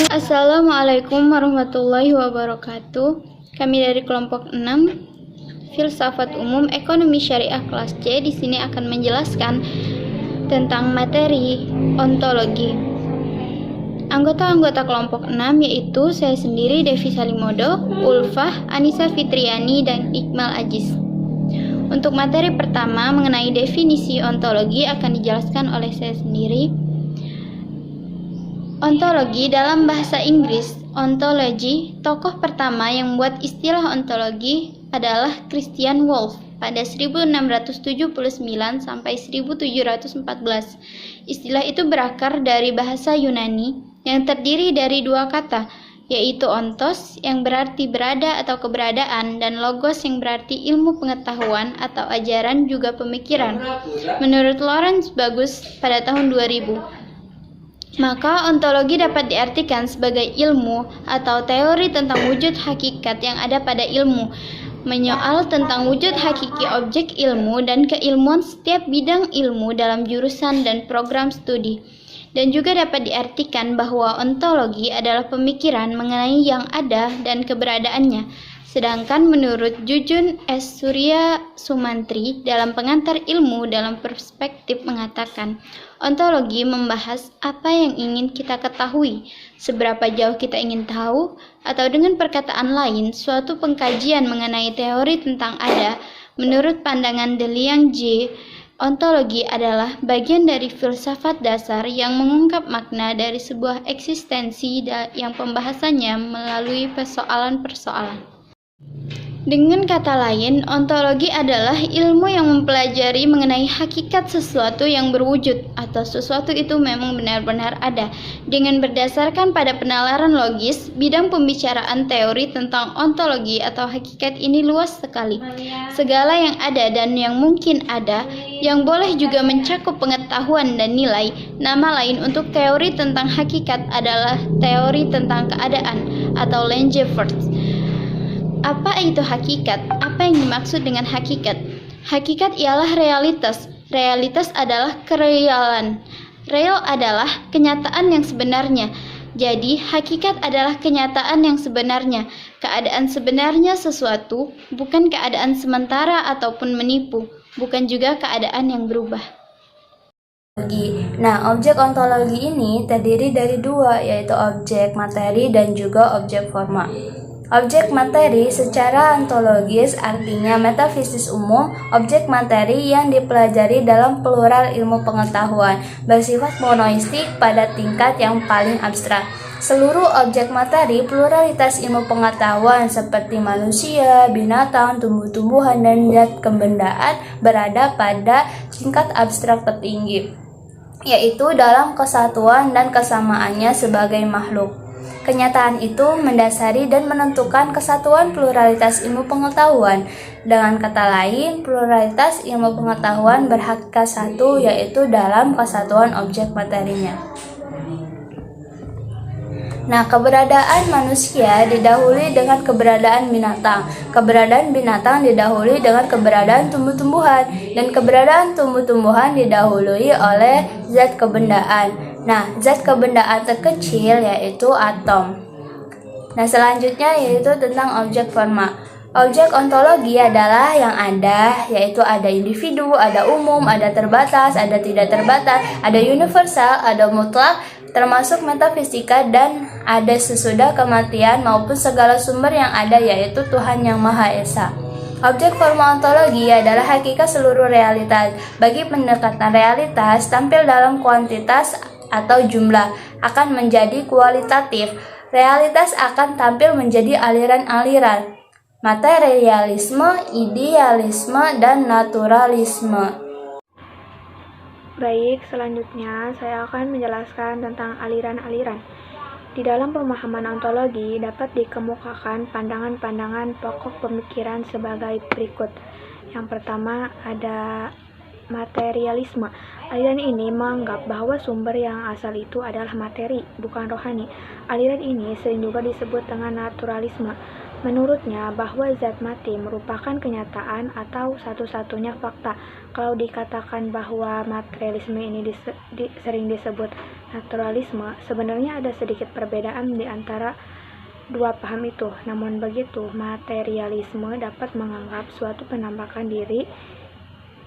Assalamualaikum warahmatullahi wabarakatuh. Kami dari kelompok 6 Filsafat Umum Ekonomi Syariah kelas C di sini akan menjelaskan tentang materi ontologi. Anggota-anggota kelompok 6 yaitu saya sendiri, Devi Salimodo, Ulfah, Anissa Fitriani, dan Iqmal Aziz. Untuk materi pertama mengenai definisi ontologi akan dijelaskan oleh saya sendiri. Ontologi dalam bahasa Inggris, ontology, tokoh pertama yang membuat istilah ontologi adalah Christian Wolff pada 1679 sampai 1714. Istilah itu berakar dari bahasa Yunani yang terdiri dari dua kata, yaitu ontos yang berarti berada atau keberadaan dan logos yang berarti ilmu pengetahuan atau ajaran juga pemikiran. Menurut Lawrence Bagus pada tahun 2000, maka ontologi dapat diartikan sebagai ilmu atau teori tentang wujud hakikat yang ada pada ilmu, menyoal tentang wujud hakiki objek ilmu dan keilmuan setiap bidang ilmu dalam jurusan dan program studi. Dan juga dapat diartikan bahwa ontologi adalah pemikiran mengenai yang ada dan keberadaannya. Sedangkan menurut Jujun S. Surya Sumantri dalam Pengantar Ilmu dalam Perspektif mengatakan, ontologi membahas apa yang ingin kita ketahui, seberapa jauh kita ingin tahu, atau dengan perkataan lain, suatu pengkajian mengenai teori tentang ada. Menurut pandangan De Liang J, ontologi adalah bagian dari filsafat dasar yang mengungkap makna dari sebuah eksistensi yang pembahasannya melalui persoalan-persoalan. Dengan kata lain, ontologi adalah ilmu yang mempelajari mengenai hakikat sesuatu yang berwujud atau sesuatu itu memang benar-benar ada. Dengan berdasarkan pada penalaran logis, bidang pembicaraan teori tentang ontologi atau hakikat ini luas sekali. Segala yang ada dan yang mungkin ada, yang boleh juga mencakup pengetahuan dan nilai. Nama lain untuk teori tentang hakikat adalah teori tentang keadaan atau Lange-Furth. Apa itu hakikat? Apa yang dimaksud dengan hakikat? Hakikat ialah realitas. Realitas adalah kerealan. Real adalah kenyataan yang sebenarnya. Jadi, hakikat adalah kenyataan yang sebenarnya. Keadaan sebenarnya sesuatu, bukan keadaan sementara ataupun menipu, bukan juga keadaan yang berubah. Nah, objek ontologi ini terdiri dari dua, yaitu objek materi dan juga objek forma. Objek materi secara ontologis artinya metafisis umum, objek materi yang dipelajari dalam plural ilmu pengetahuan, bersifat monoistik pada tingkat yang paling abstrak. Seluruh objek materi pluralitas ilmu pengetahuan seperti manusia, binatang, tumbuh-tumbuhan, dan zat kebendaan berada pada tingkat abstrak tertinggi, yaitu dalam kesatuan dan kesamaannya sebagai makhluk. Kenyataan itu mendasari dan menentukan kesatuan pluralitas ilmu pengetahuan. Dengan kata lain, pluralitas ilmu pengetahuan berhakikat satu, yaitu dalam kesatuan objek materinya. Nah, keberadaan manusia didahului dengan keberadaan binatang. Keberadaan binatang didahului dengan keberadaan tumbuh-tumbuhan. Dan keberadaan tumbuh-tumbuhan didahului oleh zat kebendaan. Nah, zat kebendaan terkecil yaitu atom. Nah, selanjutnya yaitu tentang objek forma. Objek ontologi adalah yang ada, yaitu ada individu, ada umum, ada terbatas, ada tidak terbatas, ada universal, ada mutlak, termasuk metafisika, dan ada sesudah kematian maupun segala sumber yang ada, yaitu Tuhan Yang Maha Esa. Objek forma ontologi adalah hakikat seluruh realitas. Bagi pendekatan realitas, tampil dalam kuantitas atau jumlah akan menjadi kualitatif. Realitas akan tampil menjadi aliran-aliran, materialisme, idealisme, dan naturalisme. Baik, selanjutnya saya akan menjelaskan tentang aliran-aliran. Di dalam pemahaman ontologi dapat dikemukakan pandangan-pandangan pokok pemikiran sebagai berikut. Yang pertama ada materialisme. Aliran ini menganggap bahwa sumber yang asal itu adalah materi, bukan rohani. Aliran ini sering juga disebut dengan naturalisme. Menurutnya, bahwa zat mati merupakan kenyataan atau satu-satunya fakta. Kalau dikatakan bahwa materialisme ini sering disebut naturalisme, sebenarnya ada sedikit perbedaan di antara dua paham itu. Namun begitu, materialisme dapat menganggap suatu penampakan diri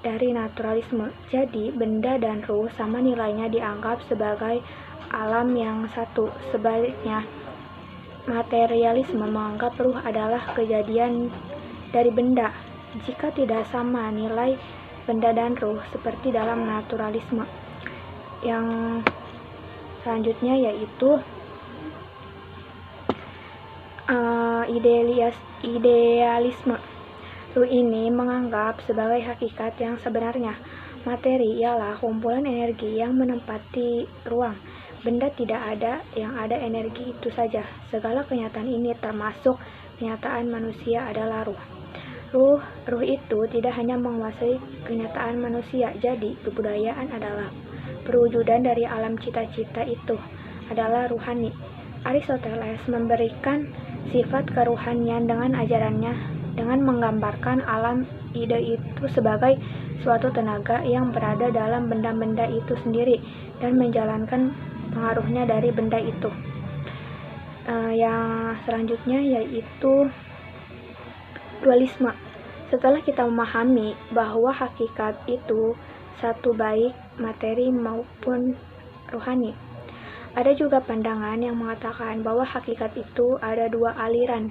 dari naturalisme. Jadi, benda dan ruh sama nilainya dianggap sebagai alam yang satu. Sebaliknya, materialisme menganggap ruh adalah kejadian dari benda. Jika tidak sama nilai benda dan ruh seperti dalam naturalisme. Yang selanjutnya yaitu idealisme. Ruh ini menganggap sebagai hakikat yang sebenarnya. Materi ialah kumpulan energi yang menempati ruang. Benda tidak ada, yang ada energi itu saja. Segala kenyataan ini termasuk kenyataan manusia adalah ruh. Ruh itu tidak hanya menguasai kenyataan manusia. Jadi, kebudayaan adalah perwujudan dari alam cita-cita itu adalah ruhani. Aristoteles memberikan sifat keruhanian dengan ajarannya dengan menggambarkan alam ide itu sebagai suatu tenaga yang berada dalam benda-benda itu sendiri dan menjalankan pengaruhnya dari benda itu. Yang selanjutnya yaitu dualisme. Setelah kita memahami bahwa hakikat itu satu baik materi maupun rohani, ada juga pandangan yang mengatakan bahwa hakikat itu ada dua aliran.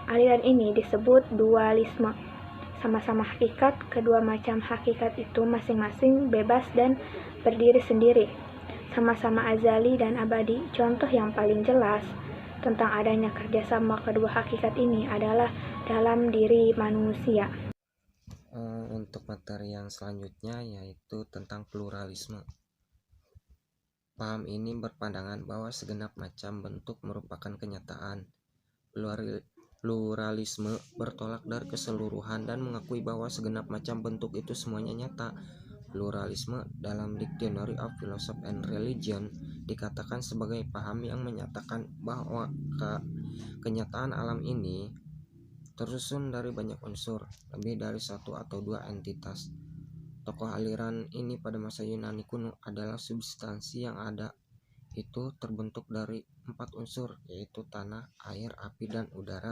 Aliran ini disebut dualisme. Sama-sama hakikat, kedua macam hakikat itu masing-masing bebas dan berdiri sendiri. Sama-sama azali dan abadi. Contoh yang paling jelas tentang adanya kerjasama kedua hakikat ini adalah dalam diri manusia. Untuk materi yang selanjutnya yaitu tentang pluralisme. Paham ini berpandangan bahwa segenap macam bentuk merupakan kenyataan. Pluralisme bertolak dari keseluruhan dan mengakui bahwa segenap macam bentuk itu semuanya nyata. Pluralisme dalam Dictionary of Philosophy and Religion dikatakan sebagai paham yang menyatakan bahwa kenyataan alam ini tersusun dari banyak unsur, lebih dari satu atau dua entitas. Tokoh aliran ini pada masa Yunani kuno adalah substansi yang ada itu terbentuk dari 4 unsur, yaitu tanah, air, api, dan udara.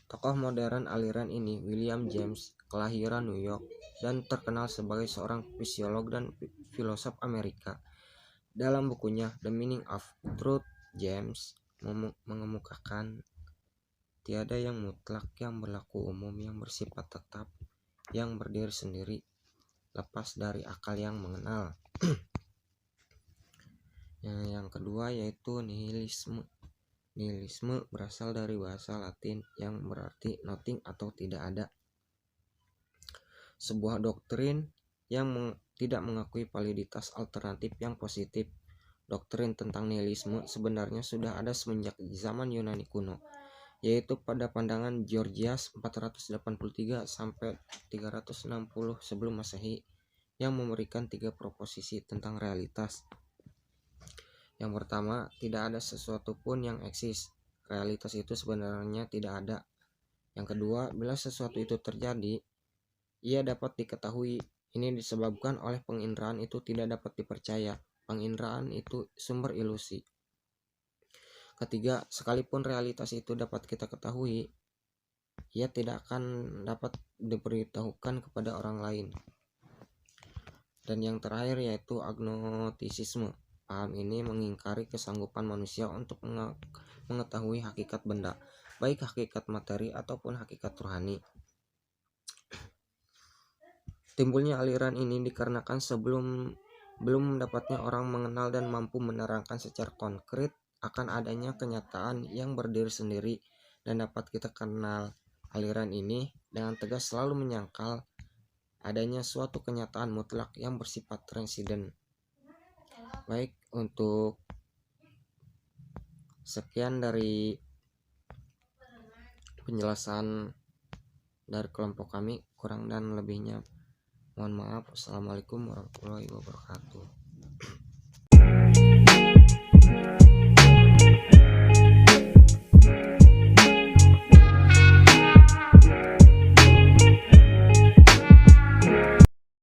Tokoh modern aliran ini, William James, kelahiran New York dan terkenal sebagai seorang fisiolog dan filosof Amerika. Dalam bukunya The Meaning of Truth, James mengemukakan tiada yang mutlak, yang berlaku umum, yang bersifat tetap, yang berdiri sendiri, lepas dari akal yang mengenal. Yang kedua yaitu nihilisme. Nihilisme berasal dari bahasa Latin yang berarti nothing atau tidak ada. Sebuah doktrin yang tidak mengakui validitas alternatif yang positif. Doktrin tentang nihilisme sebenarnya sudah ada semenjak zaman Yunani kuno, yaitu pada pandangan Gorgias 483 sampai 360 sebelum Masehi, yang memberikan 3 proposisi tentang realitas. Yang pertama, tidak ada sesuatu pun yang eksis. Realitas itu sebenarnya tidak ada. Yang kedua, bila sesuatu itu terjadi, ia dapat diketahui. Ini disebabkan oleh penginderaan itu tidak dapat dipercaya. Penginderaan itu sumber ilusi. Ketiga, sekalipun realitas itu dapat kita ketahui, ia tidak akan dapat diberitahukan kepada orang lain. Dan yang terakhir yaitu agnostisisme. Paham ini mengingkari kesanggupan manusia untuk mengetahui hakikat benda, baik hakikat materi ataupun hakikat rohani. Timbulnya aliran ini dikarenakan belum mendapatnya orang mengenal dan mampu menerangkan secara konkret akan adanya kenyataan yang berdiri sendiri dan dapat kita kenal. Aliran ini dengan tegas selalu menyangkal adanya suatu kenyataan mutlak yang bersifat transenden. Baik, untuk sekian dari penjelasan dari kelompok kami, kurang dan lebihnya mohon maaf. Assalamualaikum warahmatullahi wabarakatuh.